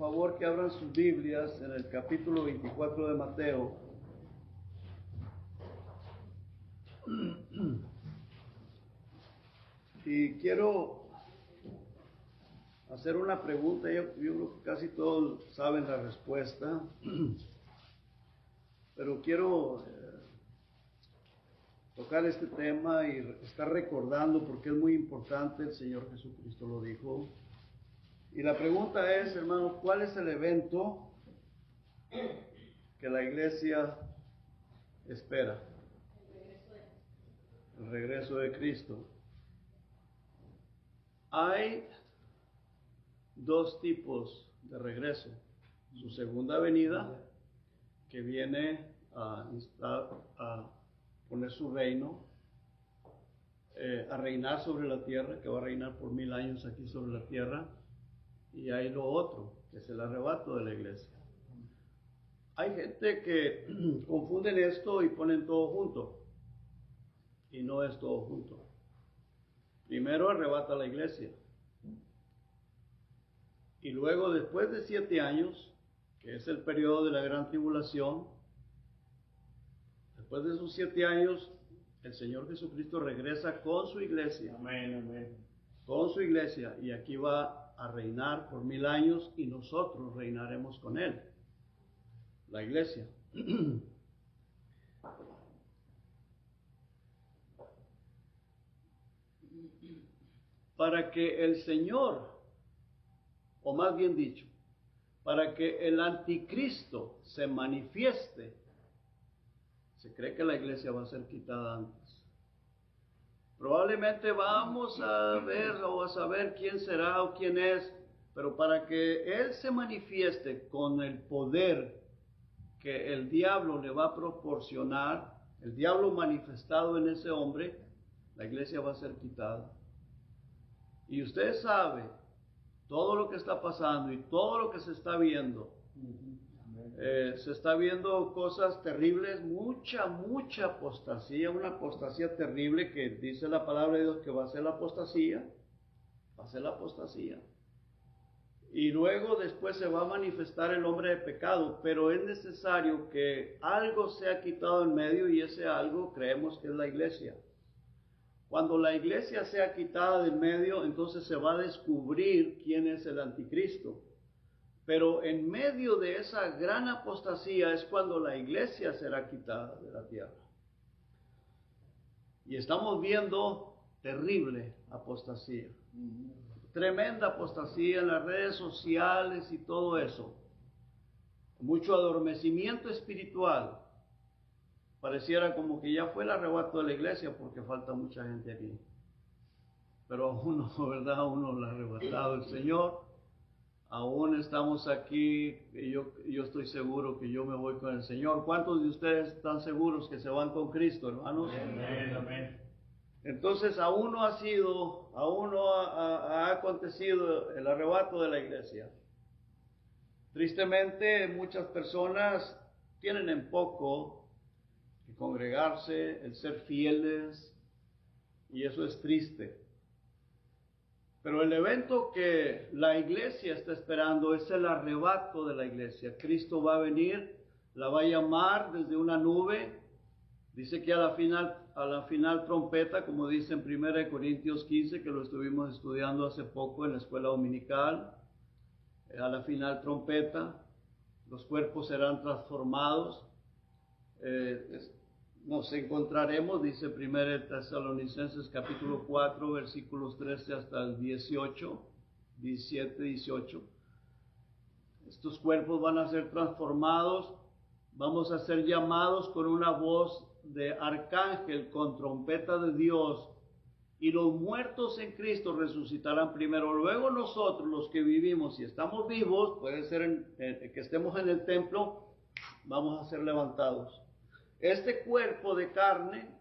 favor que abran sus Biblias en el capítulo 24 de Mateo. Y quiero hacer una pregunta. Yo creo que casi todos saben la respuesta, pero quiero tocar este tema y estar recordando porque es muy importante. El Señor Jesucristo lo dijo. Y la pregunta es, hermanos, ¿cuál es el evento que la iglesia espera? El regreso de Cristo. Hay dos tipos de regreso. Su segunda venida, que viene a poner su reino, a reinar sobre la tierra, que va a reinar por 1000 años aquí sobre la tierra. Y hay lo otro, que es el arrebato de la iglesia. Hay gente que confunden esto y ponen todo junto. Y no es todo junto. Primero arrebata la iglesia. Y luego, después de 7 años, que es el periodo de la gran tribulación, después de esos 7 años, el Señor Jesucristo regresa con su iglesia. Amén, amén. Con su iglesia. Y aquí va a reinar por 1000 años y nosotros reinaremos con Él. La iglesia. Para que el Señor, o más bien dicho, para que el anticristo se manifieste, se cree que la iglesia va a ser quitada antes. Probablemente vamos a ver o a saber quién será o quién es, pero para que Él se manifieste con el poder que el diablo le va a proporcionar, el diablo manifestado en ese hombre, la iglesia va a ser quitada. Y usted sabe todo lo que está pasando y todo lo que se está viendo. Se está viendo cosas terribles, mucha apostasía, una apostasía terrible que dice la palabra de Dios que va a ser la apostasía, Y luego después se va a manifestar el hombre de pecado, pero es necesario que algo sea quitado en medio y ese algo creemos que es la iglesia. Cuando la iglesia sea quitada del medio, entonces se va a descubrir quién es el anticristo. Pero en medio de esa gran apostasía es cuando la iglesia será quitada de la tierra. Y estamos viendo terrible apostasía. Tremenda apostasía en las redes sociales y todo eso. Mucho adormecimiento espiritual. Pareciera como que ya fue el arrebato de la iglesia porque falta mucha gente aquí. Pero aún no, ¿verdad? Aún no lo ha arrebatado el Señor. Aún estamos aquí y yo estoy seguro que yo me voy con el Señor. ¿Cuántos de ustedes están seguros que se van con Cristo, hermanos? Amén, amén. Entonces aún no ha acontecido el arrebato de la iglesia. Tristemente muchas personas tienen en poco el congregarse, el ser fieles, y eso es triste. Pero el evento que la iglesia está esperando es el arrebato de la iglesia. Cristo va a venir, la va a llamar desde una nube. Dice que a la final trompeta, como dice en 1 Corintios 15, que lo estuvimos estudiando hace poco en la escuela dominical. A la final trompeta, los cuerpos serán transformados. Nos encontraremos, dice 1 Tesalonicenses capítulo 4, versículos 13 hasta el 18, 17, 18. Estos cuerpos van a ser transformados, vamos a ser llamados con una voz de arcángel, con trompeta de Dios, y los muertos en Cristo resucitarán primero. Luego nosotros, los que vivimos, si estamos vivos, puede ser que estemos en el templo, vamos a ser levantados. Este cuerpo de carne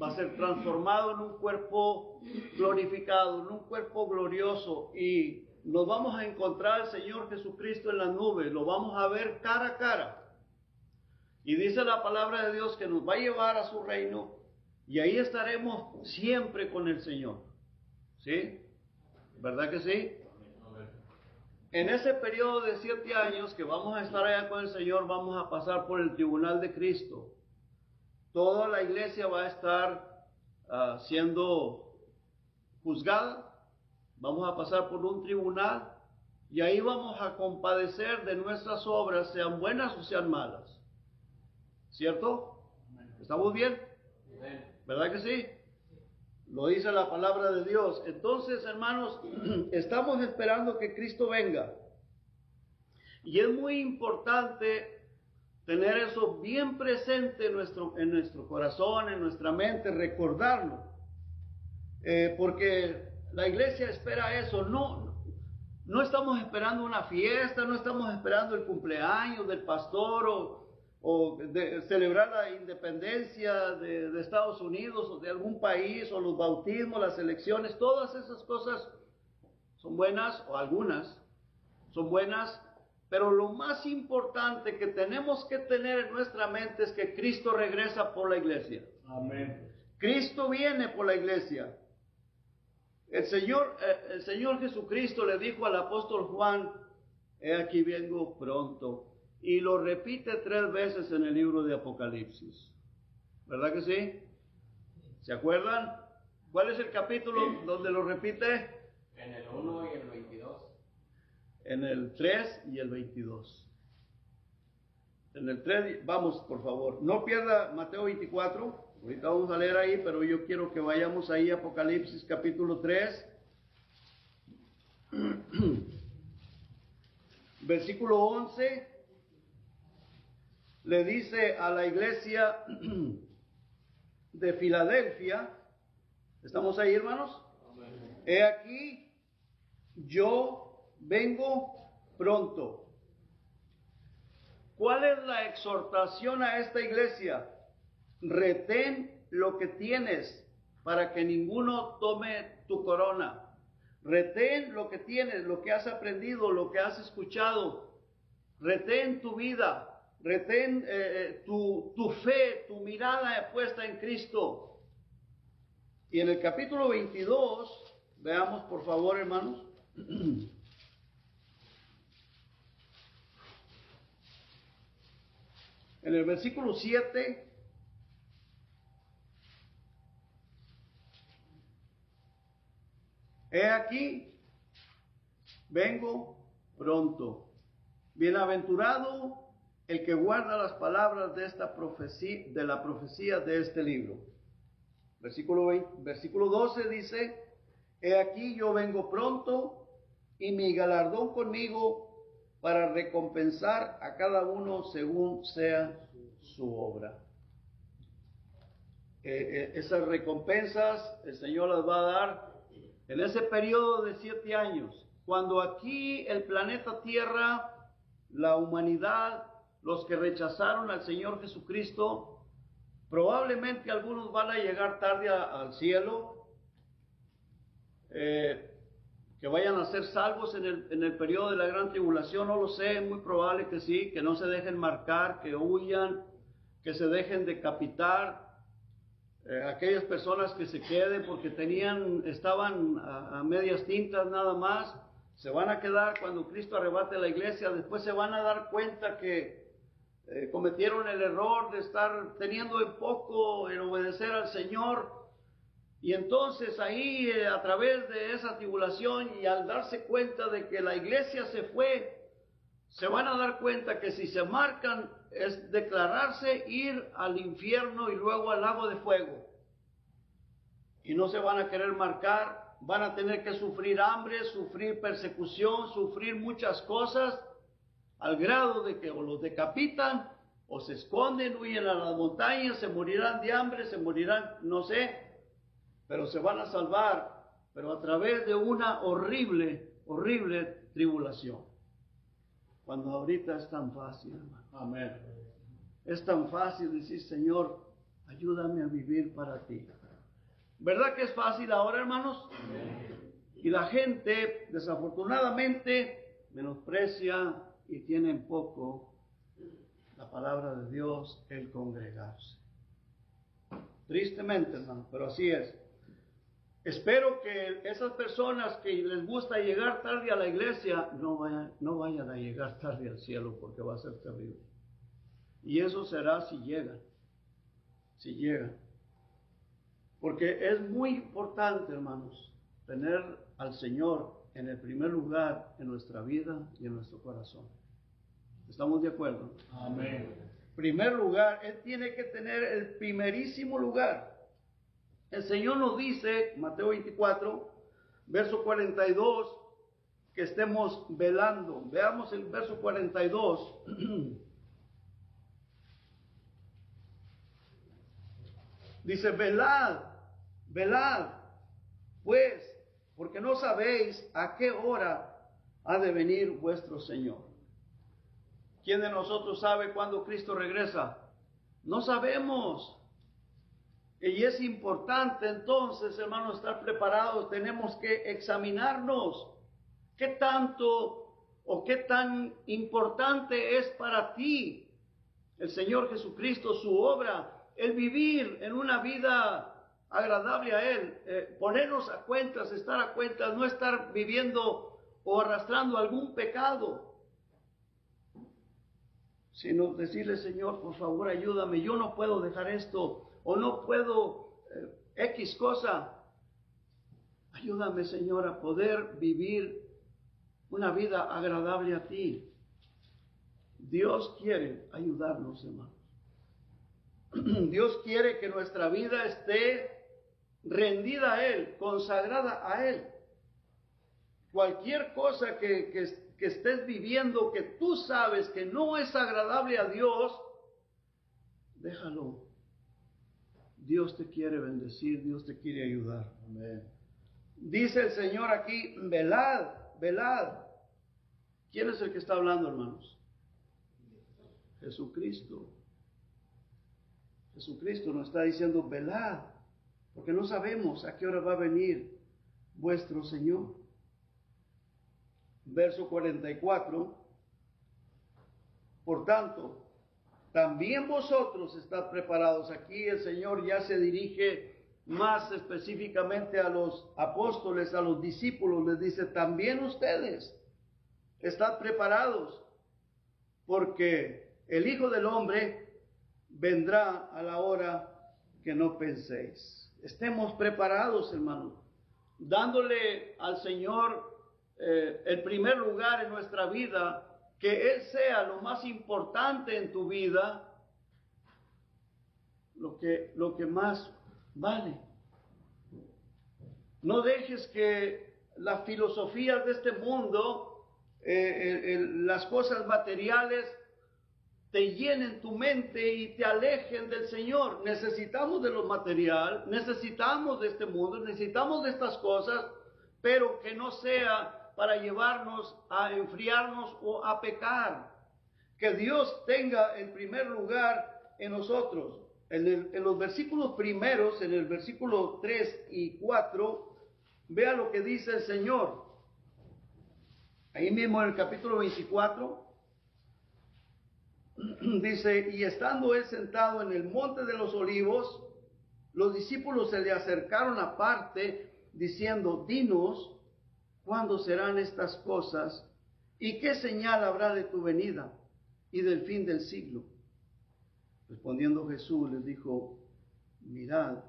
va a ser transformado en un cuerpo glorificado, en un cuerpo glorioso, y nos vamos a encontrar al Señor Jesucristo en las nubes, lo vamos a ver cara a cara. Y dice la palabra de Dios que nos va a llevar a su reino, y ahí estaremos siempre con el Señor. ¿Sí? ¿Verdad que sí? En ese periodo de 7 años que vamos a estar allá con el Señor, vamos a pasar por el tribunal de Cristo. Toda la iglesia va a estar siendo juzgada. Vamos a pasar por un tribunal y ahí vamos a compadecer de nuestras obras, sean buenas o sean malas. ¿Cierto? ¿Estamos bien? ¿Verdad que sí? Lo dice la palabra de Dios. Entonces, hermanos, estamos esperando que Cristo venga. Y es muy importante tener eso bien presente en nuestro corazón, en nuestra mente, recordarlo. Porque la iglesia espera eso. No estamos esperando una fiesta, no estamos esperando el cumpleaños del pastor o de celebrar la independencia de Estados Unidos o de algún país, o los bautismos, las elecciones. Todas esas cosas son buenas, o algunas son buenas, pero lo más importante que tenemos que tener en nuestra mente es que Cristo regresa por la iglesia. Amén. Cristo viene por la iglesia. El Señor Jesucristo le dijo al apóstol Juan: he aquí vengo pronto. Y lo repite 3 veces en el libro de Apocalipsis. ¿Verdad que sí? ¿Se acuerdan? ¿Cuál es el capítulo donde lo repite? En el 1 y el 22. En el 3 y el 22. En el 3, vamos por favor, no pierda Mateo 24. Ahorita vamos a leer ahí, pero yo quiero que vayamos ahí a Apocalipsis capítulo 3. Versículo 11. Le dice a la iglesia de Filadelfia, ¿estamos ahí, hermanos? He aquí, yo vengo pronto. ¿Cuál es la exhortación a esta iglesia? Retén lo que tienes para que ninguno tome tu corona. Retén lo que tienes, lo que has aprendido, lo que has escuchado. Retén tu vida. Retén tu fe, tu mirada puesta en Cristo. Y en el capítulo 22, veamos por favor, hermanos. En el versículo 7, he aquí, vengo pronto. Bienaventurado el que guarda las palabras de esta profecía, de la profecía de este libro. Versículo 12 dice: he aquí yo vengo pronto, y mi galardón conmigo, para recompensar a cada uno según sea su obra. Esas recompensas el Señor las va a dar en ese periodo de 7 años, cuando aquí el planeta Tierra, la humanidad, los que rechazaron al Señor Jesucristo, probablemente algunos van a llegar tarde al cielo, que vayan a ser salvos en el periodo de la gran tribulación, no lo sé, es muy probable que sí, que no se dejen marcar, que huyan, que se dejen decapitar. Aquellas personas que se queden porque estaban a medias tintas nada más, se van a quedar cuando Cristo arrebate la iglesia. Después se van a dar cuenta que cometieron el error de estar teniendo en poco en obedecer al Señor. Y entonces ahí, a través de esa tribulación, y al darse cuenta de que la iglesia se fue, se van a dar cuenta que si se marcan es declararse ir al infierno y luego al lago de fuego. Y no se van a querer marcar, van a tener que sufrir hambre, sufrir persecución, sufrir muchas cosas, al grado de que o los decapitan, o se esconden, huyen a las montañas, se morirán de hambre, se morirán, no sé, pero se van a salvar, pero a través de una horrible, horrible tribulación. Cuando ahorita es tan fácil, hermano. Amén. Es tan fácil decir: Señor, ayúdame a vivir para ti. ¿Verdad que es fácil ahora, hermanos? Amén. Y la gente, desafortunadamente, menosprecia y tiene en poco la palabra de Dios, el congregarse. Tristemente, hermano, pero así es. Espero que esas personas que les gusta llegar tarde a la iglesia no vayan a llegar tarde al cielo, porque va a ser terrible. Y eso será si llegan. Porque es muy importante, hermanos, tener al Señor en el primer lugar en nuestra vida y en nuestro corazón. ¿Estamos de acuerdo? Amén. Primer lugar, Él tiene que tener el primerísimo lugar. El Señor nos dice, Mateo 24, verso 42, que estemos velando. Veamos el verso 42. Dice, velad, pues, porque no sabéis a qué hora ha de venir vuestro Señor. ¿Quién de nosotros sabe cuándo Cristo regresa? No sabemos. Y es importante entonces, hermanos, estar preparados. Tenemos que examinarnos. ¿Qué tanto o qué tan importante es para ti el Señor Jesucristo, su obra, el vivir en una vida agradable a Él, ponernos a cuentas, estar a cuentas, no estar viviendo o arrastrando algún pecado, sino decirle, Señor, por favor, ayúdame, yo no puedo dejar esto, o no puedo X cosa. Ayúdame, Señor, a poder vivir una vida agradable a ti. Dios quiere ayudarnos, hermanos. Dios quiere que nuestra vida esté rendida a Él, consagrada a Él. Cualquier cosa que estés viviendo, que tú sabes que no es agradable a Dios, déjalo. Dios te quiere bendecir, Dios te quiere ayudar. Amén. Dice el Señor aquí, velad. ¿Quién es el que está hablando, hermanos? Jesucristo. Jesucristo nos está diciendo, velad, porque no sabemos a qué hora va a venir vuestro Señor. Verso 44. Por tanto, también vosotros estad preparados. Aquí el Señor ya se dirige más específicamente a los apóstoles, a los discípulos. Les dice, también ustedes estad preparados, porque el Hijo del Hombre vendrá a la hora que no penséis. Estemos preparados, hermanos, dándole al Señor el primer lugar en nuestra vida, que Él sea lo más importante en tu vida, lo que más vale. No dejes que las filosofías de este mundo, las cosas materiales, te llenen tu mente y te alejen del Señor. Necesitamos de lo material, necesitamos de este mundo, necesitamos de estas cosas, pero que no sea para llevarnos a enfriarnos o a pecar. Que Dios tenga el primer lugar en nosotros. En los versículos primeros, en el versículo 3 y 4, vea lo que dice el Señor. Ahí mismo en el capítulo 24, dice, y estando él sentado en el monte de los olivos, los discípulos se le acercaron aparte, diciendo, dinos, ¿cuándo serán estas cosas? ¿Y qué señal habrá de tu venida y del fin del siglo? Respondiendo Jesús les dijo, mirad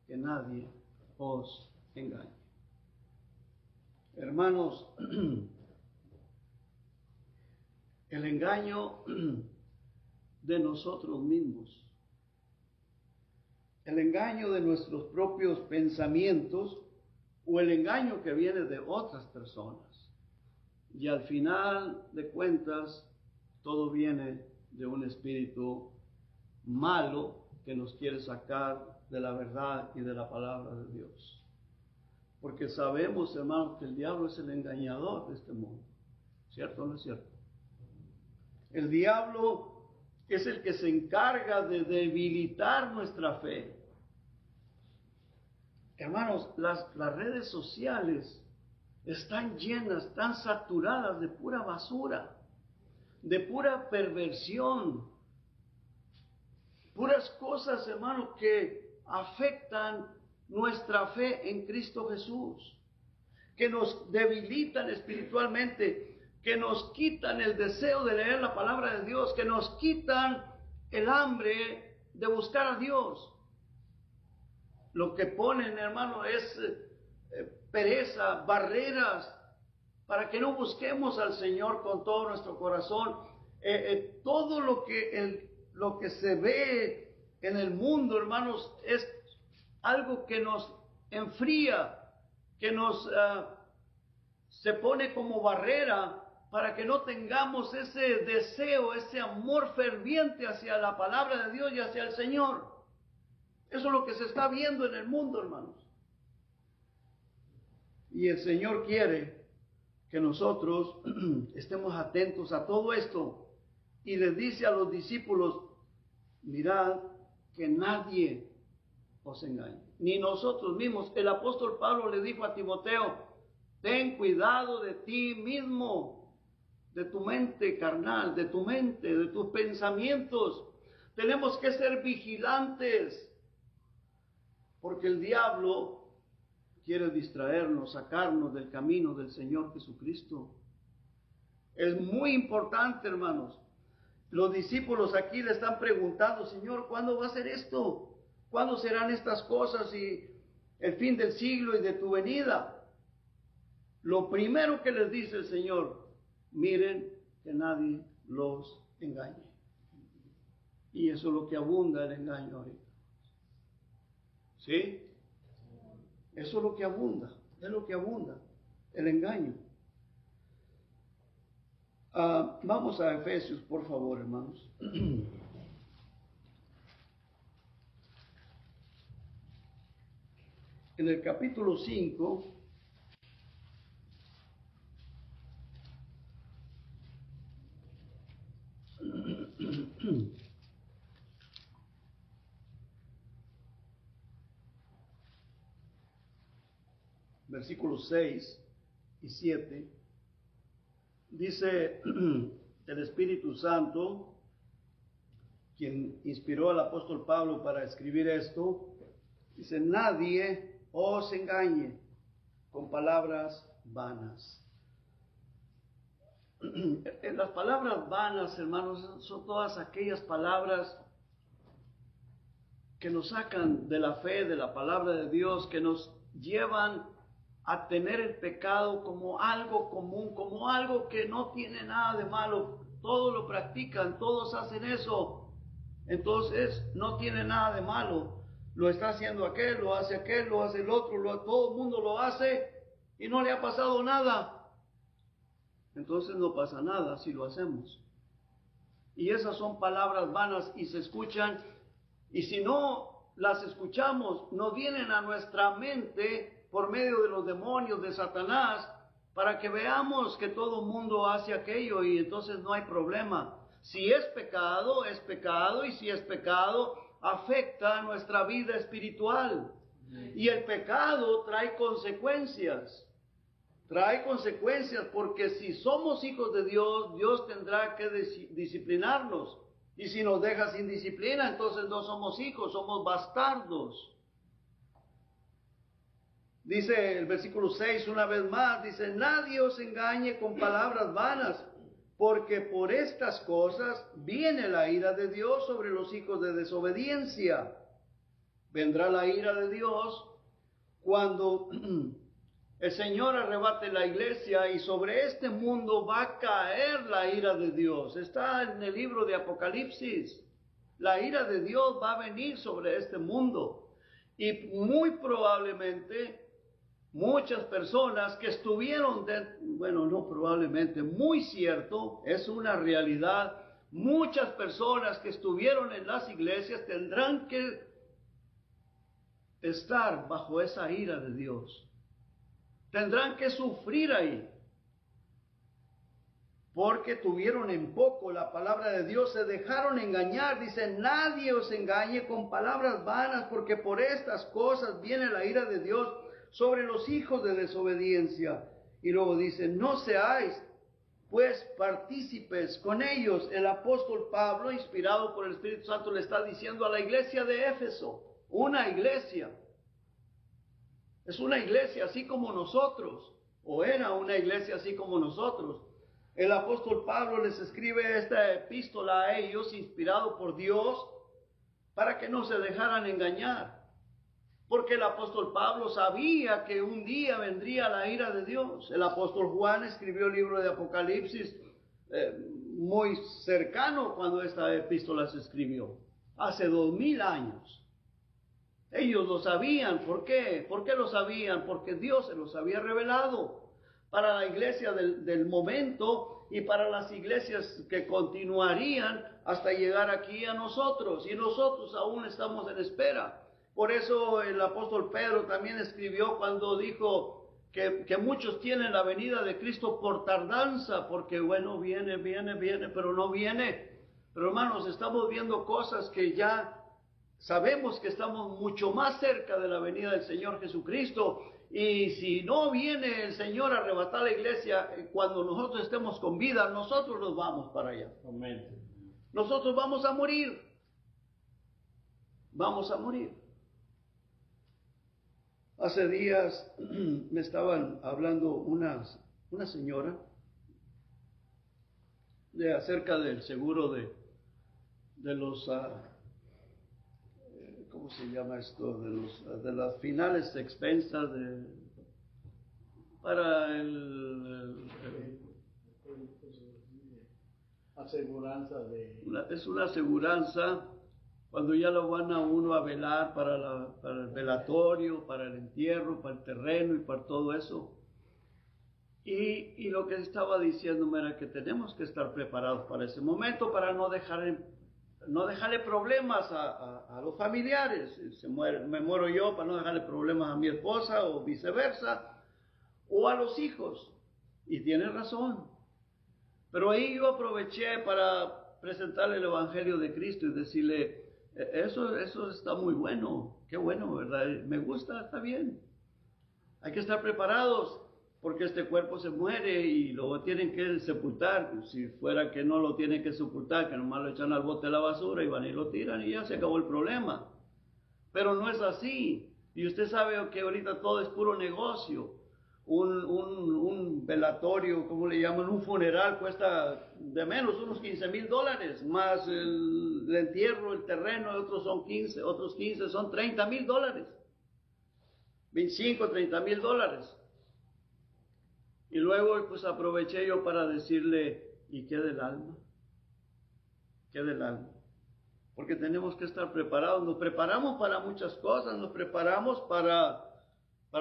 que nadie os engañe. Hermanos, el engaño de nosotros mismos, el engaño de nuestros propios pensamientos o el engaño que viene de otras personas. Y al final de cuentas, todo viene de un espíritu malo que nos quiere sacar de la verdad y de la palabra de Dios. Porque sabemos, hermanos, que el diablo es el engañador de este mundo. ¿Cierto o no es cierto? El diablo es el que se encarga de debilitar nuestra fe. Hermanos, las redes sociales están llenas, están saturadas de pura basura, de pura perversión, puras cosas, hermanos, que afectan nuestra fe en Cristo Jesús, que nos debilitan espiritualmente, que nos quitan el deseo de leer la palabra de Dios, que nos quitan el hambre de buscar a Dios. Lo que ponen, hermano, es pereza, barreras, para que no busquemos al Señor con todo nuestro corazón. Todo lo que se ve en el mundo, hermanos, es algo que nos enfría, que nos se pone como barrera para que no tengamos ese deseo, ese amor ferviente hacia la palabra de Dios y hacia el Señor. Eso es lo que se está viendo en el mundo, hermanos. Y el Señor quiere que nosotros estemos atentos a todo esto. Y les dice a los discípulos, mirad que nadie os engañe, ni nosotros mismos. El apóstol Pablo le dijo a Timoteo, ten cuidado de ti mismo, de tu mente carnal, de tu mente, de tus pensamientos. Tenemos que ser vigilantes, porque el diablo quiere distraernos, sacarnos del camino del Señor Jesucristo. Es muy importante, hermanos. Los discípulos aquí le están preguntando, Señor, ¿cuándo va a ser esto? ¿Cuándo serán estas cosas y el fin del siglo y de tu venida? Lo primero que les dice el Señor, miren que nadie los engañe. Y eso es lo que abunda el engaño ahorita. ¿Sí? Eso es lo que abunda, el engaño. Vamos a Efesios, por favor, hermanos. En el capítulo 5, versículos 6 y 7, dice el Espíritu Santo, quien inspiró al apóstol Pablo para escribir esto, dice, nadie os engañe con palabras vanas. Las palabras vanas, hermanos, son todas aquellas palabras que nos sacan de la fe, de la palabra de Dios, que nos llevan a tener el pecado como algo común, como algo que no tiene nada de malo. Todos lo practican, todos hacen eso. Entonces no tiene nada de malo. Lo está haciendo aquel, lo hace el otro, todo el mundo lo hace y no le ha pasado nada. Entonces no pasa nada si lo hacemos. Y esas son palabras vanas y se escuchan, y si no las escuchamos, nos vienen a nuestra mente por medio de los demonios de Satanás, para que veamos que todo el mundo hace aquello y entonces no hay problema. Si es pecado, y si es pecado, afecta nuestra vida espiritual. Y el pecado trae consecuencias. Porque si somos hijos de Dios, Dios tendrá que disciplinarnos. Y si nos deja sin disciplina, entonces no somos hijos, somos bastardos. Dice el versículo 6 una vez más, dice, nadie os engañe con palabras vanas, porque por estas cosas viene la ira de Dios sobre los hijos de desobediencia. Vendrá la ira de Dios cuando el Señor arrebate la iglesia y sobre este mundo va a caer la ira de Dios. Está en el libro de Apocalipsis. La ira de Dios va a venir sobre este mundo. Y muy probablemente muchas personas que estuvieron, muy cierto, es una realidad, muchas personas que estuvieron en las iglesias tendrán que estar bajo esa ira de Dios. Tendrán que sufrir ahí, porque tuvieron en poco la palabra de Dios, se dejaron engañar. Dice, nadie os engañe con palabras vanas, porque por estas cosas viene la ira de Dios sobre los hijos de desobediencia. Y luego dice, no seáis pues partícipes con ellos. El apóstol Pablo, inspirado por el Espíritu Santo, le está diciendo a la iglesia de Éfeso, una iglesia, Es una iglesia así como nosotros, o era una iglesia así como nosotros. El apóstol Pablo les escribe esta epístola a ellos, inspirado por Dios, para que no se dejaran engañar. Porque el apóstol Pablo sabía que un día vendría la ira de Dios. El apóstol Juan escribió el libro de Apocalipsis muy cercano cuando esta epístola se escribió, hace 2000 años. Ellos lo sabían. ¿Por qué? ¿Por qué lo sabían? Porque Dios se los había revelado para la iglesia del momento y para las iglesias que continuarían hasta llegar aquí a nosotros. Y nosotros aún estamos en espera. Por eso el apóstol Pedro también escribió cuando dijo que muchos tienen la venida de Cristo por tardanza, porque bueno, viene, pero no viene. Pero hermanos, estamos viendo cosas que ya sabemos que estamos mucho más cerca de la venida del Señor Jesucristo. Y si no viene el Señor a arrebatar la iglesia cuando nosotros estemos con vida, nosotros nos vamos para allá. Amén. Nosotros vamos a morir. Vamos a morir. Hace días me estaban hablando una señora acerca del seguro de los, ¿cómo se llama esto? De las finales expensas para aseguranza es una aseguranza cuando ya lo van a uno a velar para el velatorio, para el entierro, para el terreno y para todo eso. Y lo que estaba diciéndome era que tenemos que estar preparados para ese momento, para no dejarle problemas a los familiares. Me muero yo, para no dejarle problemas a mi esposa o viceversa, o a los hijos. Y tiene razón. Pero ahí yo aproveché para presentarle el Evangelio de Cristo y decirle, eso está muy bueno, qué bueno, ¿verdad? Me gusta, está bien. Hay que estar preparados porque este cuerpo se muere y lo tienen que sepultar. Si fuera que no lo tienen que sepultar, que nomás lo echan al bote de la basura y van y lo tiran y ya se acabó el problema. Pero no es así. Y usted sabe que ahorita todo es puro negocio. Un velatorio, ¿cómo le llaman? Un funeral cuesta de menos unos $15,000, más el entierro, el terreno, otros 15, son $30,000. 25, $30,000. Y luego pues aproveché yo para decirle, ¿y qué del alma? ¿Qué del alma? Porque tenemos que estar preparados. Nos preparamos para muchas cosas, nos preparamos para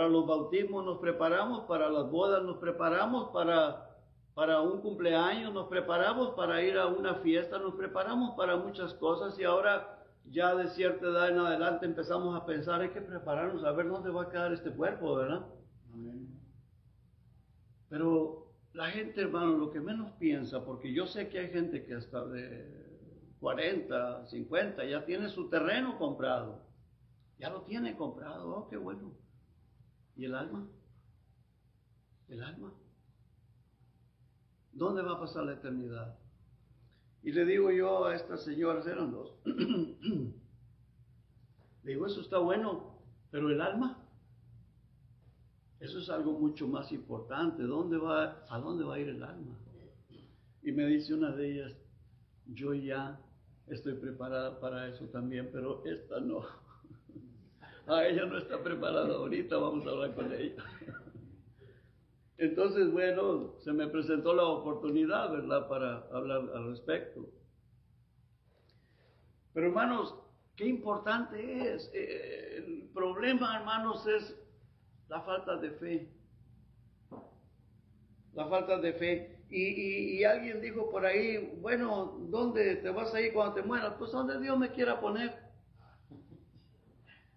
los bautismos, nos preparamos para las bodas, nos preparamos para un cumpleaños, nos preparamos para ir a una fiesta, nos preparamos para muchas cosas y ahora ya de cierta edad en adelante empezamos a pensar, hay que prepararnos a ver dónde va a quedar este cuerpo, ¿verdad? Amén. Pero la gente, hermano, lo que menos piensa, porque yo sé que hay gente que hasta de 40, 50 ya tiene su terreno comprado, ya lo tiene comprado, oh, qué bueno. ¿Y el alma? ¿El alma? ¿Dónde va a pasar la eternidad? Y le digo yo a estas señoras, eran dos, le digo, eso está bueno, pero el alma, eso es algo mucho más importante. ¿A dónde va a ir el alma? Y me dice una de ellas, yo ya estoy preparada para eso también, pero esta no. Ella no está preparada ahorita, vamos a hablar con ella. Entonces, bueno, se me presentó la oportunidad, ¿verdad?, para hablar al respecto. Pero hermanos, qué importante es. El problema, hermanos, es la falta de fe. La falta de fe. Y alguien dijo por ahí, bueno, ¿dónde te vas a ir cuando te mueras? Pues donde Dios me quiera poner.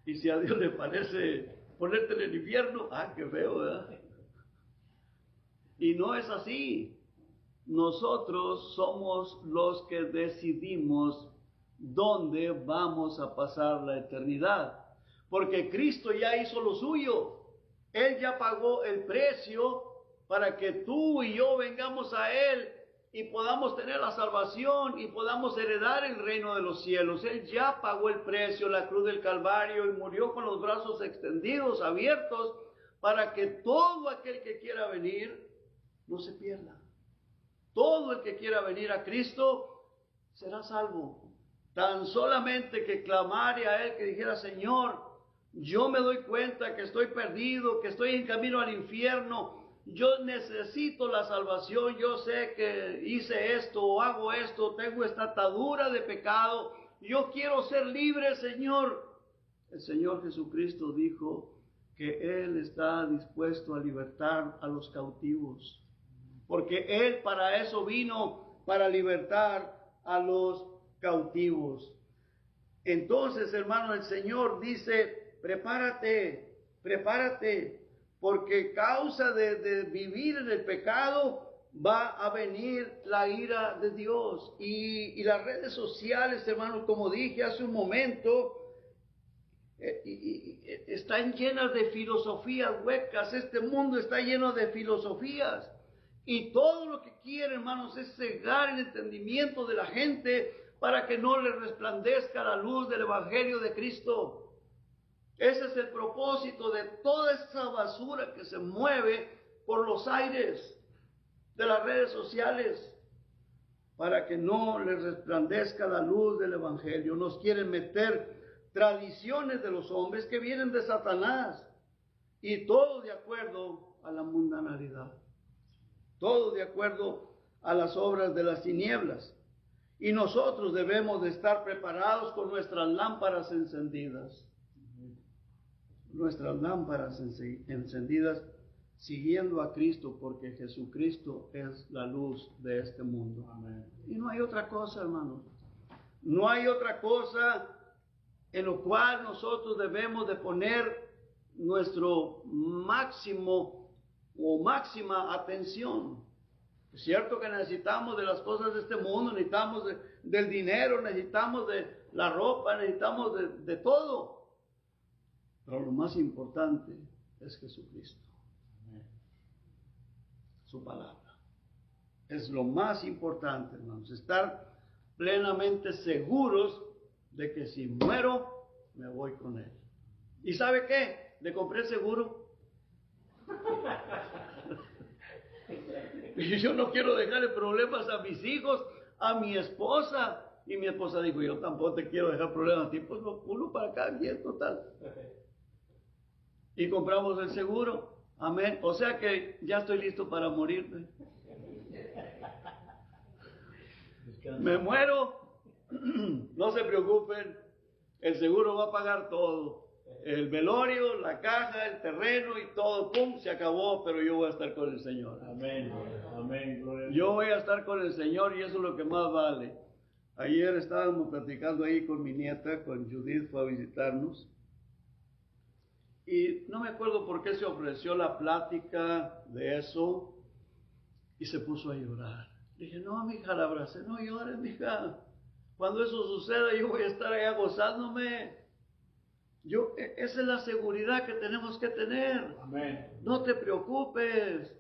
Y si a Dios le parece ponerte en el infierno, qué feo, ¿verdad? Y no es así. Nosotros somos los que decidimos dónde vamos a pasar la eternidad. Porque Cristo ya hizo lo suyo. Él ya pagó el precio para que tú y yo vengamos a Él y podamos tener la salvación y podamos heredar el reino de los cielos. Él ya pagó el precio en la cruz del Calvario y murió con los brazos extendidos, abiertos, para que todo aquel que quiera venir no se pierda. Todo el que quiera venir a Cristo será salvo. Tan solamente que clamare a Él, que dijera: Señor, yo me doy cuenta que estoy perdido, que estoy en camino al infierno. Yo necesito la salvación. Yo sé que hice esto o hago esto, tengo esta atadura de pecado. Yo quiero ser libre, Señor. El Señor Jesucristo dijo que Él está dispuesto a libertar a los cautivos, porque Él para eso vino, para libertar a los cautivos. Entonces, hermano, el Señor dice: prepárate, prepárate, porque causa de vivir en el pecado va a venir la ira de Dios. Y las redes sociales, hermano, como dije hace un momento, están llenas de filosofías huecas. Este mundo está lleno de filosofías. Y todo lo que quiere, hermanos, es cegar el entendimiento de la gente para que no le resplandezca la luz del Evangelio de Cristo. Ese es el propósito de toda esa basura que se mueve por los aires de las redes sociales, para que no le resplandezca la luz del Evangelio. Nos quieren meter tradiciones de los hombres que vienen de Satanás, y todo de acuerdo a la mundanalidad, todo de acuerdo a las obras de las tinieblas. Y nosotros debemos de estar preparados con nuestras lámparas encendidas. Nuestras lámparas encendidas, siguiendo a Cristo, porque Jesucristo es la luz de este mundo. Amén. Y no hay otra cosa, hermanos. No hay otra cosa en lo cual nosotros debemos de poner nuestro máximo o máxima atención. Es cierto que necesitamos de las cosas de este mundo, necesitamos del dinero, necesitamos de la ropa, necesitamos de todo. Pero lo más importante es Jesucristo. Su palabra. Es lo más importante, hermanos. Estar plenamente seguros de que si muero, me voy con Él. ¿Y sabe qué? Le compré seguro. Y yo no quiero dejarle problemas a mis hijos, a mi esposa. Y mi esposa dijo: yo tampoco te quiero dejar problemas a ti. Pues uno para cada quien, total. Y compramos el seguro. Amén. O sea que ya estoy listo para morirme. Me muero. No se preocupen. El seguro va a pagar todo. El velorio, la caja, el terreno y todo. ¡Pum! Se acabó, pero yo voy a estar con el Señor. Amén. Amén. Yo voy a estar con el Señor y eso es lo que más vale. Ayer estábamos platicando ahí con mi nieta, con Judith, fue a visitarnos. Y no me acuerdo por qué se ofreció la plática de eso y se puso a llorar. Dije: no, mija, la abracé. No llores, mija. Cuando eso suceda, yo voy a estar allá gozándome. Esa es la seguridad que tenemos que tener. Amén. No te preocupes.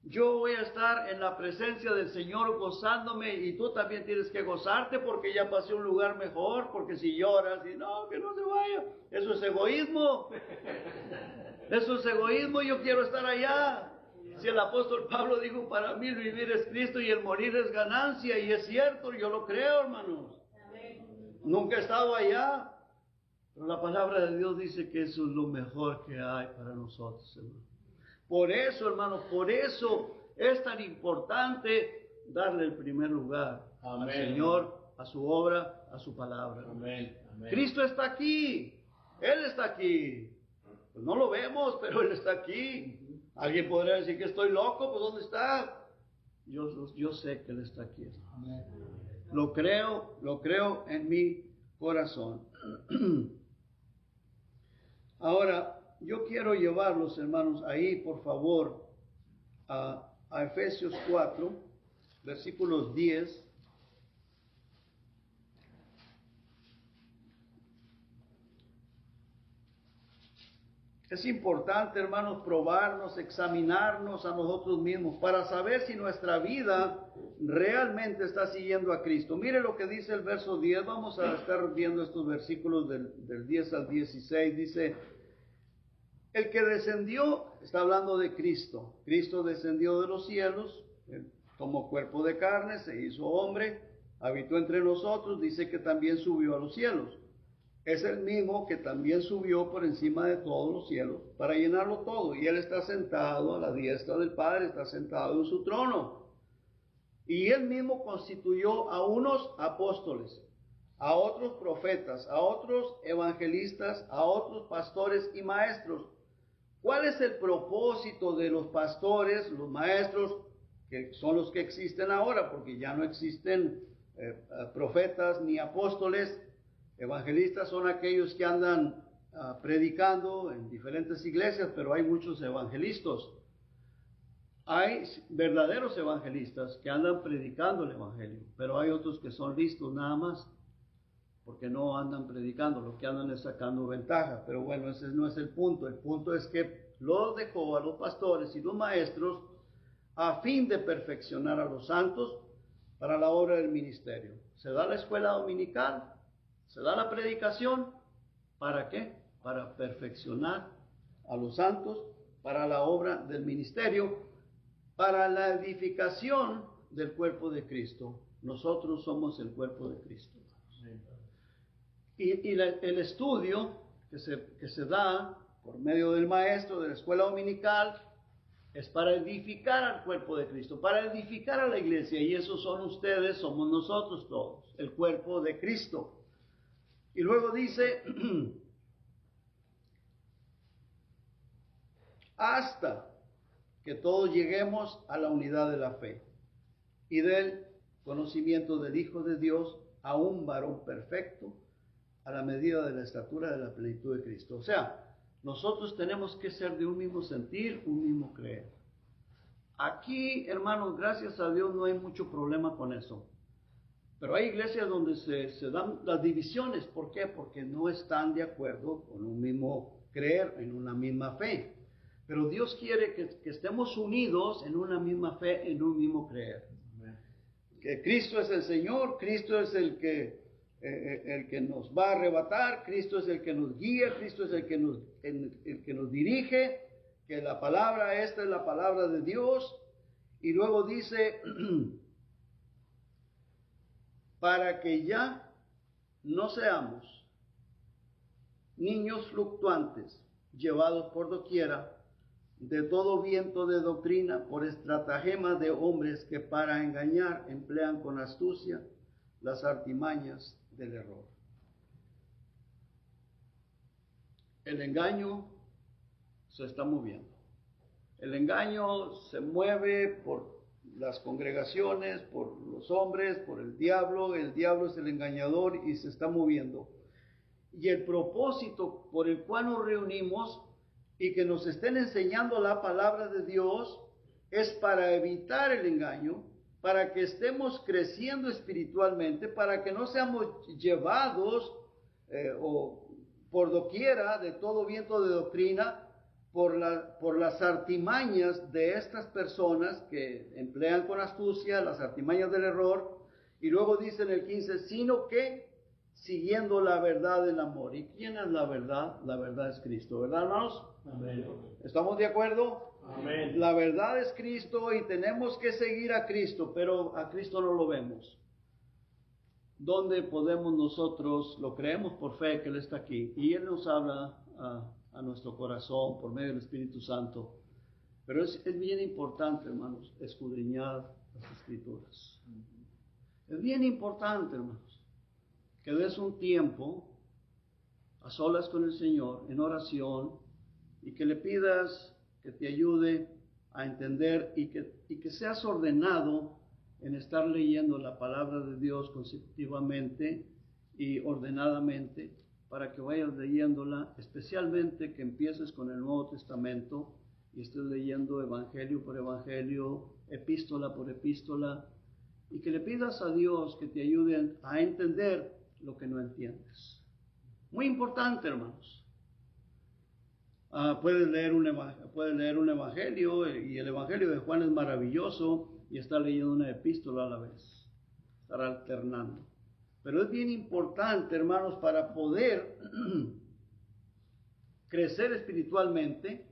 Yo voy a estar en la presencia del Señor gozándome, y tú también tienes que gozarte porque ya pasé a un lugar mejor. Porque si lloras y no, que no se vaya, eso es egoísmo. Eso es egoísmo. Yo quiero estar allá. Si el apóstol Pablo dijo: para mí el vivir es Cristo y el morir es ganancia, y es cierto, yo lo creo, hermanos. Nunca he estado allá, pero la palabra de Dios dice que eso es lo mejor que hay para nosotros, hermano. Por eso, hermanos, por eso es tan importante darle el primer lugar. Amén. Al Señor, a su obra, a su palabra. Amén. Amén. Cristo está aquí. Él está aquí. Pues no lo vemos, pero Él está aquí. Alguien podrá decir que estoy loco. Pues ¿dónde está? Yo sé que Él está aquí. Amén. Lo creo en mi corazón. Ahora, yo quiero llevarlos, hermanos, ahí, por favor, a Efesios 4, versículos 10. Es importante, hermanos, probarnos, examinarnos a nosotros mismos para saber si nuestra vida realmente está siguiendo a Cristo. Mire lo que dice el verso 10. Vamos a estar viendo estos versículos del 10 al 16. Dice, el que descendió, está hablando de Cristo. Cristo descendió de los cielos, tomó cuerpo de carne, se hizo hombre, habitó entre nosotros, dice que también subió a los cielos. Es el mismo que también subió por encima de todos los cielos para llenarlo todo. Y Él está sentado a la diestra del Padre, está sentado en su trono. Y Él mismo constituyó a unos apóstoles, a otros profetas, a otros evangelistas, a otros pastores y maestros. ¿Cuál es el propósito de los pastores, los maestros, que son los que existen ahora? Porque ya no existen profetas ni apóstoles. Evangelistas son aquellos que andan predicando en diferentes iglesias, pero hay muchos evangelistas. Hay verdaderos evangelistas que andan predicando el evangelio, pero hay otros que son listos nada más, porque no andan predicando, lo que andan es sacando ventaja. Pero bueno, ese no es el punto. El punto es que los dejó a los pastores y los maestros a fin de perfeccionar a los santos para la obra del ministerio. Se da la escuela dominical, se da la predicación, ¿para qué? Para perfeccionar a los santos, para la obra del ministerio, para la edificación del cuerpo de Cristo. Nosotros somos el cuerpo de Cristo. Y el estudio que se da por medio del maestro de la escuela dominical es para edificar al cuerpo de Cristo, para edificar a la iglesia. Y esos son ustedes, somos nosotros todos, el cuerpo de Cristo. Y luego dice, hasta que todos lleguemos a la unidad de la fe y del conocimiento del Hijo de Dios, a un varón perfecto, a la medida de la estatura de la plenitud de Cristo. O sea, nosotros tenemos que ser de un mismo sentir, un mismo creer. Aquí, hermanos, gracias a Dios no hay mucho problema con eso. Pero hay iglesias donde se dan las divisiones. ¿Por qué? Porque no están de acuerdo con un mismo creer, en una misma fe. Pero Dios quiere que estemos unidos en una misma fe, en un mismo creer. Que Cristo es el Señor, Cristo es el que nos va a arrebatar, Cristo es el que nos guía, Cristo es el que nos dirige, que la palabra esta es la palabra de Dios. Y luego dice, para que ya no seamos niños fluctuantes, llevados por doquiera, de todo viento de doctrina, por estratagema de hombres que para engañar emplean con astucia las artimañas del error. El engaño se está moviendo. El engaño se mueve por las congregaciones, por los hombres, por el diablo es el engañador y se está moviendo. Y el propósito por el cual nos reunimos y que nos estén enseñando la palabra de Dios es para evitar el engaño, para que estemos creciendo espiritualmente, para que no seamos llevados por doquiera de todo viento de doctrina, por las artimañas de estas personas que emplean con astucia las artimañas del error. Y luego dice en el 15, sino que siguiendo la verdad del amor. ¿Y quién es la verdad? La verdad es Cristo, ¿verdad, hermanos? Amén. ¿Estamos de acuerdo? Amén. La verdad es Cristo y tenemos que seguir a Cristo, pero a Cristo no lo vemos. ¿Dónde podemos nosotros? Lo creemos por fe que Él está aquí y Él nos habla a nuestro corazón por medio del Espíritu Santo. Pero es bien importante, hermanos, escudriñar las Escrituras. Es bien importante, hermanos, que des un tiempo a solas con el Señor, en oración, y que le pidas que te ayude a entender y que seas ordenado en estar leyendo la palabra de Dios consecutivamente y ordenadamente, para que vayas leyéndola, especialmente que empieces con el Nuevo Testamento y estés leyendo evangelio por evangelio, epístola por epístola, y que le pidas a Dios que te ayude a entender lo que no entiendes. Muy importante, hermanos. Puedes leer un evangelio, y el evangelio de Juan es maravilloso, y está leyendo una epístola a la vez. Estar alternando. Pero es bien importante, hermanos, para poder crecer espiritualmente,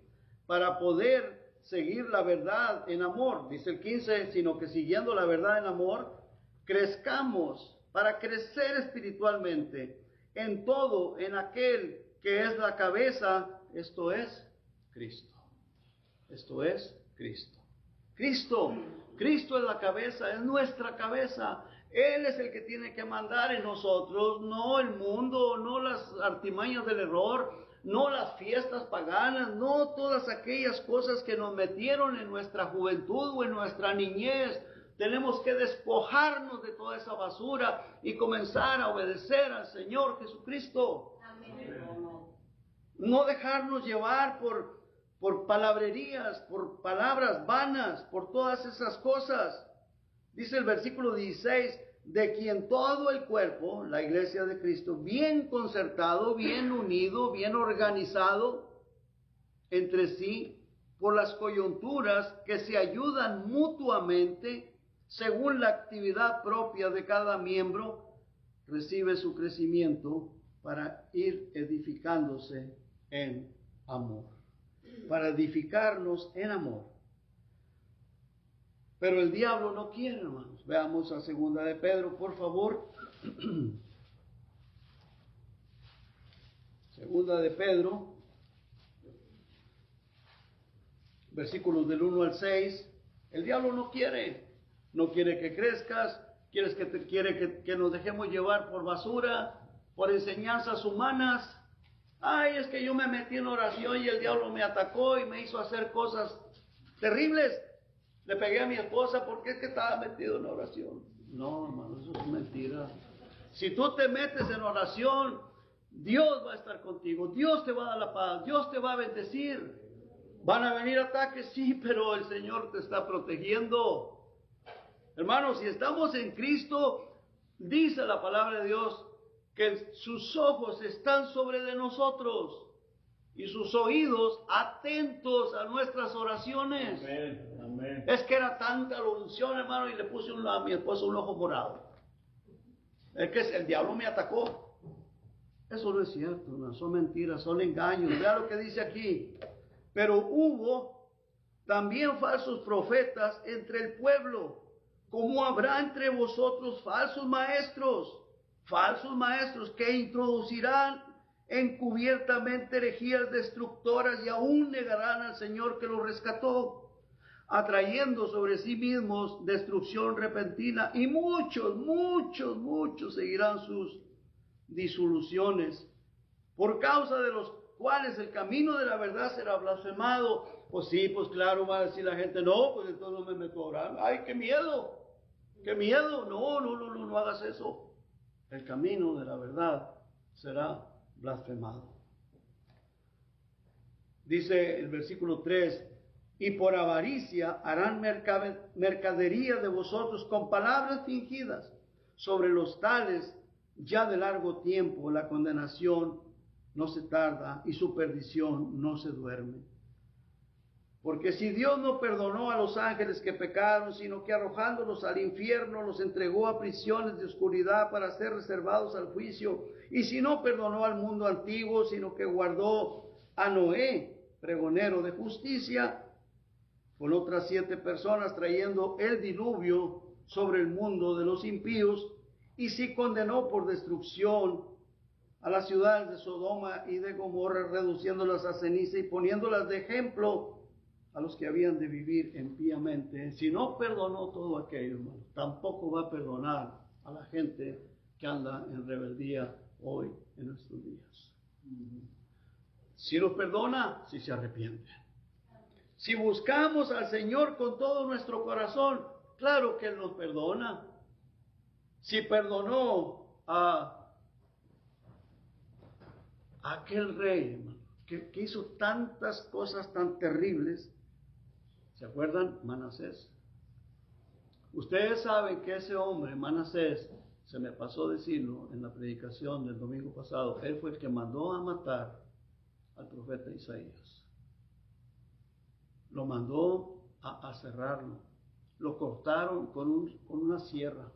para poder seguir la verdad en amor. Dice el 15, sino que siguiendo la verdad en amor, crezcamos para crecer espiritualmente en todo, en aquel que es la cabeza, esto es Cristo. Esto es Cristo. Cristo es la cabeza, es nuestra cabeza. Él es el que tiene que mandar en nosotros, no el mundo, no las artimañas del error, no las fiestas paganas, no todas aquellas cosas que nos metieron en nuestra juventud o en nuestra niñez. Tenemos que despojarnos de toda esa basura y comenzar a obedecer al Señor Jesucristo. Amén. No dejarnos llevar por palabrerías, por palabras vanas, por todas esas cosas. Dice el versículo 16, de quien todo el cuerpo, la iglesia de Cristo, bien concertado, bien unido, bien organizado entre sí, por las coyunturas que se ayudan mutuamente, según la actividad propia de cada miembro, recibe su crecimiento para ir edificándose en amor. Para edificarnos en amor. Pero el diablo no quiere, hermanos. Veamos a segunda de Pedro, por favor. Segunda de Pedro, versículos del 1 al 6. El diablo no quiere que crezcas, quiere que nos dejemos llevar por basura, por enseñanzas humanas. Ay, es que yo me metí en oración y el diablo me atacó y me hizo hacer cosas terribles. Le pegué a mi esposa porque es que estaba metido en oración. No, hermano, eso es mentira. Si tú te metes en oración, Dios va a estar contigo. Dios te va a dar la paz. Dios te va a bendecir. Van a venir ataques, sí, pero el Señor te está protegiendo. Hermanos, si estamos en Cristo, dice la palabra de Dios que sus ojos están sobre de nosotros y sus oídos atentos a nuestras oraciones. Amén. Amén. Es que era tanta la unción, hermano, y le puse a mi esposo un ojo morado. Es que el diablo me atacó. Eso no es cierto, hermano, son mentiras, son engaños. Vea lo que dice aquí. Pero hubo también falsos profetas entre el pueblo, como habrá entre vosotros falsos maestros que introducirán encubiertamente herejías destructoras y aún negarán al Señor que los rescató, atrayendo sobre sí mismos destrucción repentina, y muchos seguirán sus disoluciones, por causa de los cuales el camino de la verdad será blasfemado. Pues sí, pues claro, va a decir la gente, no, pues entonces no me meto a orar. Ay, qué miedo, no hagas eso. El camino de la verdad será blasfemado. Dice el versículo 3, y por avaricia harán mercadería de vosotros con palabras fingidas. Sobre los tales ya de largo tiempo la condenación no se tarda y su perdición no se duerme. Porque si Dios no perdonó a los ángeles que pecaron, sino que arrojándolos al infierno los entregó a prisiones de oscuridad para ser reservados al juicio, y si no perdonó al mundo antiguo, sino que guardó a Noé, pregonero de justicia, con otras 7 personas, trayendo el diluvio sobre el mundo de los impíos, y si condenó por destrucción a las ciudades de Sodoma y de Gomorra, reduciéndolas a ceniza y poniéndolas de ejemplo a los que habían de vivir impíamente. Si no perdonó todo aquello, hermano, tampoco va a perdonar a la gente que anda en rebeldía hoy en nuestros días. Si los perdona, si se arrepienten. Si buscamos al Señor con todo nuestro corazón, claro que Él nos perdona. Si perdonó a aquel rey, hermano, que hizo tantas cosas tan terribles, ¿se acuerdan? Manasés. Ustedes saben que ese hombre, Manasés, se me pasó decirlo en la predicación del domingo pasado, él fue el que mandó a matar al profeta Isaías. Lo mandó a cerrarlo. Lo cortaron con una sierra.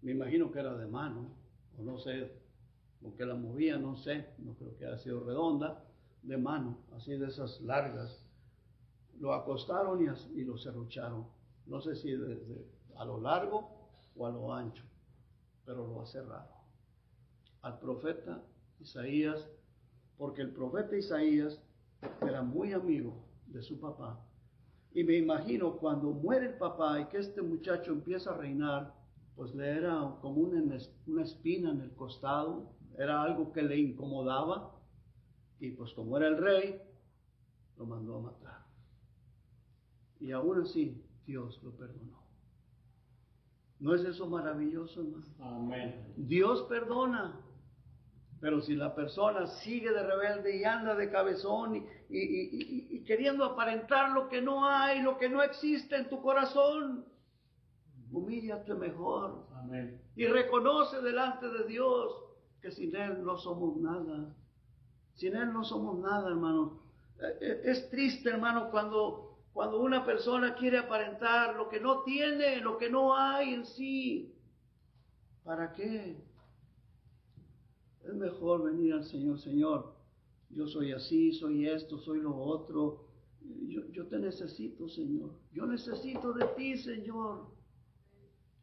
Me imagino que era de mano, o no sé, con qué la movía, no sé, no creo que haya sido redonda, de mano, así de esas largas. Lo acostaron y lo serrucharon. No sé si a lo largo o a lo ancho, pero lo ha cerrado. Al profeta Isaías, porque el profeta Isaías era muy amigo de su papá. Y me imagino cuando muere el papá y que este muchacho empieza a reinar, pues le era como una espina en el costado, era algo que le incomodaba. Y pues como era el rey, lo mandó a matar. Y aún así, Dios lo perdonó. ¿No es eso maravilloso, hermano? Amén. Dios perdona. Pero si la persona sigue de rebelde y anda de cabezón y queriendo aparentar lo que no hay, lo que no existe en tu corazón, humíllate mejor. Amén. Y reconoce delante de Dios que sin Él no somos nada. Sin Él no somos nada, hermano. Es triste, hermano, cuando una persona quiere aparentar lo que no tiene, lo que no hay en sí. ¿Para qué? Es mejor venir al Señor. Señor, yo soy así, soy esto, soy lo otro. Yo te necesito, Señor. Yo necesito de ti, Señor.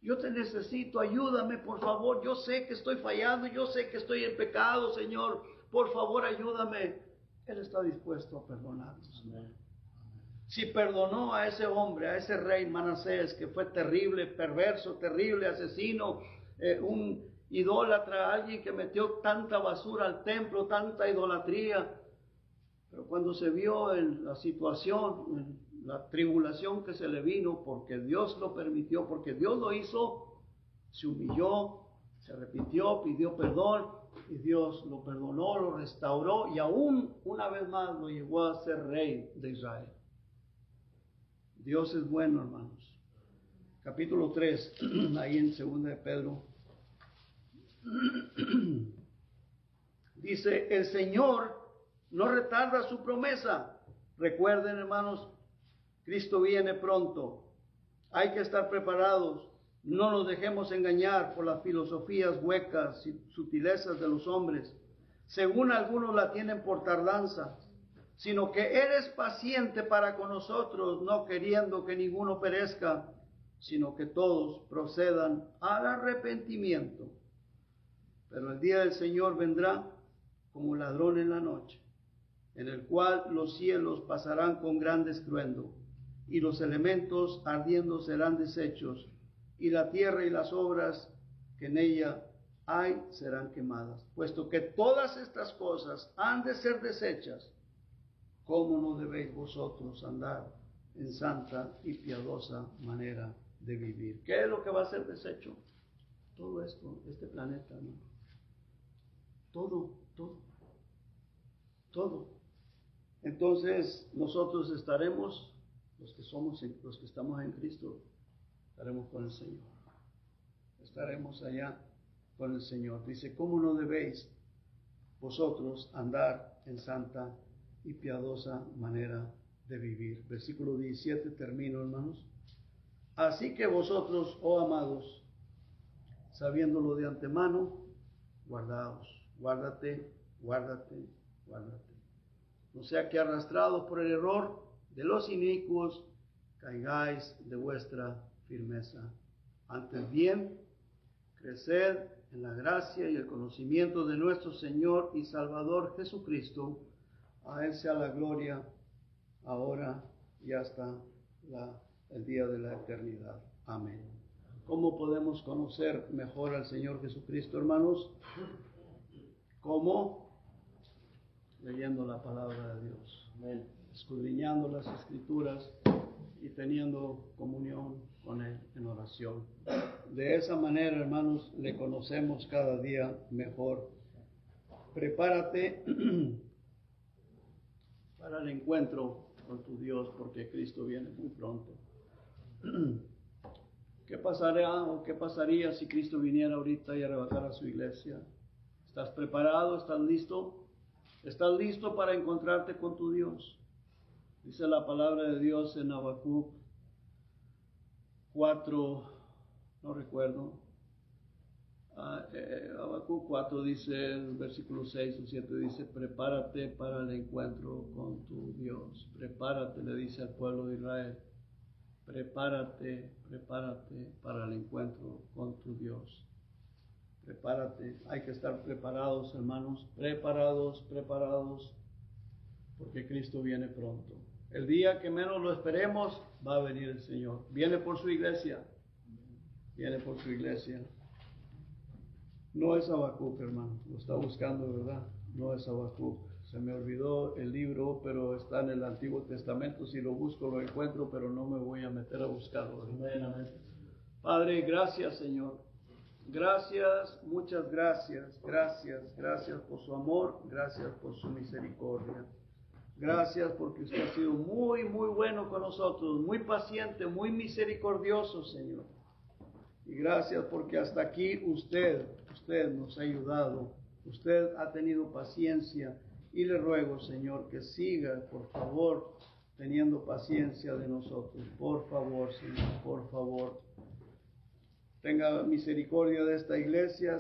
Yo te necesito, ayúdame, por favor. Yo sé que estoy fallando, yo sé que estoy en pecado, Señor. Por favor, ayúdame. Él está dispuesto a perdonarnos. Amén. Si perdonó a ese hombre, a ese rey Manasés, que fue terrible, perverso, terrible, asesino, un idólatra, alguien que metió tanta basura al templo, tanta idolatría. Pero cuando se vio en la situación, en la tribulación que se le vino, porque Dios lo permitió, porque Dios lo hizo, se humilló, se arrepintió, pidió perdón, y Dios lo perdonó, lo restauró, y aún una vez más lo llevó a ser rey de Israel. Dios es bueno, hermanos. Capítulo 3, ahí en 2 de Pedro. Dice, el Señor no retarda su promesa. Recuerden, hermanos, Cristo viene pronto. Hay que estar preparados. No nos dejemos engañar por las filosofías huecas y sutilezas de los hombres, según algunos la tienen por tardanza, sino que eres paciente para con nosotros, no queriendo que ninguno perezca, sino que todos procedan al arrepentimiento. Pero el día del Señor vendrá como ladrón en la noche, en el cual los cielos pasarán con gran estruendo, y los elementos ardiendo serán deshechos, y la tierra y las obras que en ella hay serán quemadas. Puesto que todas estas cosas han de ser deshechas, ¿cómo no debéis vosotros andar en santa y piadosa manera de vivir? ¿Qué es lo que va a ser deshecho? Todo esto, este planeta, ¿no? Todo. Entonces nosotros estaremos, los que estamos en Cristo, estaremos con el Señor. Estaremos allá con el Señor. Dice, ¿cómo no debéis vosotros andar en santa y piadosa manera de vivir? Versículo 17, termino, hermanos. Así que vosotros, oh amados, sabiéndolo de antemano, guárdate. No sea que arrastrados por el error de los inicuos, caigáis de vuestra firmeza. Antes bien, creced en la gracia y el conocimiento de nuestro Señor y Salvador Jesucristo. A Él sea la gloria, ahora y hasta el día de la eternidad. Amén. ¿Cómo podemos conocer mejor al Señor Jesucristo, hermanos? ¿Cómo? Leyendo la palabra de Dios. Amén. Escudriñando las Escrituras y teniendo comunión con Él en oración. De esa manera, hermanos, le conocemos cada día mejor. Prepárate para el encuentro con tu Dios, porque Cristo viene muy pronto. ¿Qué pasará o qué pasaría si Cristo viniera ahorita y arrebatara a su iglesia? ¿Estás preparado? ¿Estás listo? ¿Estás listo para encontrarte con tu Dios? Dice la palabra de Dios en Habacuc 4, no recuerdo. Habacuc 4 dice, el versículo 6 o 7 dice, prepárate para el encuentro con tu Dios. Prepárate, le dice al pueblo de Israel. Prepárate, prepárate para el encuentro con tu Dios. Prepárate, hay que estar preparados, hermanos, preparados, porque Cristo viene pronto. El día que menos lo esperemos, va a venir el Señor. Viene por su iglesia, viene por su iglesia. No es Habacuc, hermano, lo está buscando, ¿verdad? No es Habacuc. Se me olvidó el libro, pero está en el Antiguo Testamento. Si lo busco, lo encuentro, pero no me voy a meter a buscarlo. Padre, gracias, Señor. Gracias, muchas gracias, gracias por su amor, gracias por su misericordia. Gracias porque usted ha sido muy, muy bueno con nosotros, muy paciente, muy misericordioso, Señor. Y gracias porque hasta aquí usted nos ha ayudado, usted ha tenido paciencia y le ruego, Señor, que siga, por favor, teniendo paciencia de nosotros. Por favor, Señor, por favor. Tenga misericordia de esta iglesia.